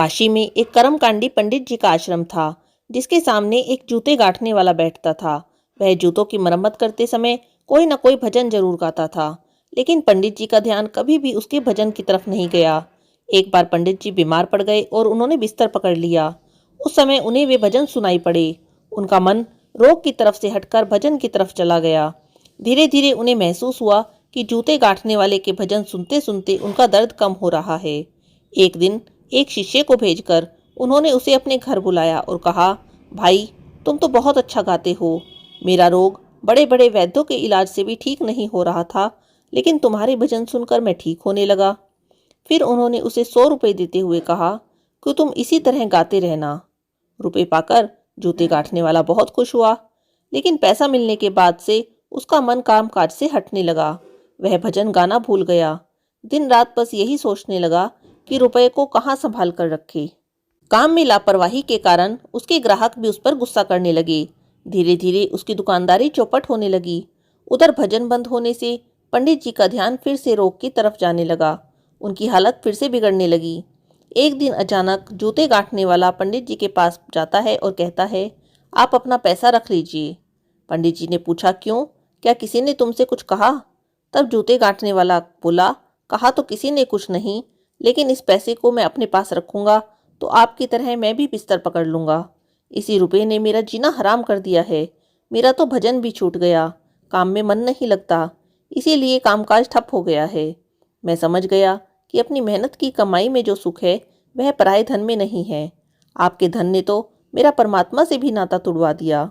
काशी में एक कर्मकांडी पंडित जी का आश्रम था, जिसके सामने एक जूते गांठने वाला बैठता था। वह जूतों की मरम्मत करते समय कोई न कोई भजन जरूर गाता था, लेकिन पंडित जी का ध्यान कभी भी उसके भजन की तरफ नहीं गया। एक बार पंडित जी बीमार पड़ गए और उन्होंने बिस्तर पकड़ लिया। उस समय उन्हें वे भजन सुनाई पड़े। उनका मन रोग की तरफ से हटकर भजन की तरफ चला गया। धीरे धीरे उन्हें महसूस हुआ कि जूते गांठने वाले के भजन सुनते सुनते उनका दर्द कम हो रहा है। एक दिन एक शिष्य को भेजकर उन्होंने उसे अपने घर बुलाया और कहा, भाई, तुम तो बहुत अच्छा गाते हो। मेरा रोग बड़े बड़े वैद्यों के इलाज से भी ठीक नहीं हो रहा था, लेकिन तुम्हारे भजन सुनकर मैं ठीक होने लगा। फिर उन्होंने उसे 100 रुपये देते हुए कहा कि तुम इसी तरह गाते रहना। रुपए पाकर जूते गांठने वाला बहुत खुश हुआ, लेकिन पैसा मिलने के बाद से उसका मन काम काज से हटने लगा। वह भजन गाना भूल गया। दिन रात बस यही सोचने लगा कि रुपए को कहाँ संभाल कर रखे। काम में लापरवाही के कारण उसके ग्राहक भी उस पर गुस्सा करने लगे। धीरे धीरे उसकी दुकानदारी चौपट होने लगी। उधर भजन बंद होने से पंडित जी का ध्यान फिर से रोग की तरफ जाने लगा। उनकी हालत फिर से बिगड़ने लगी। एक दिन अचानक जूते गांठने वाला पंडित जी के पास जाता है और कहता है, आप अपना पैसा रख लीजिए। पंडित जी ने पूछा, क्यों, क्या किसी ने तुमसे कुछ कहा? तब जूते गांठने वाला बोला, कहा तो किसी ने कुछ नहीं, लेकिन इस पैसे को मैं अपने पास रखूंगा तो आपकी तरह मैं भी बिस्तर पकड़ लूंगा। इसी रुपए ने मेरा जीना हराम कर दिया है। मेरा तो भजन भी छूट गया, काम में मन नहीं लगता, इसीलिए कामकाज ठप हो गया है। मैं समझ गया कि अपनी मेहनत की कमाई में जो सुख है वह पराये धन में नहीं है। आपके धन ने तो मेरा परमात्मा से भी नाता तुड़वा दिया।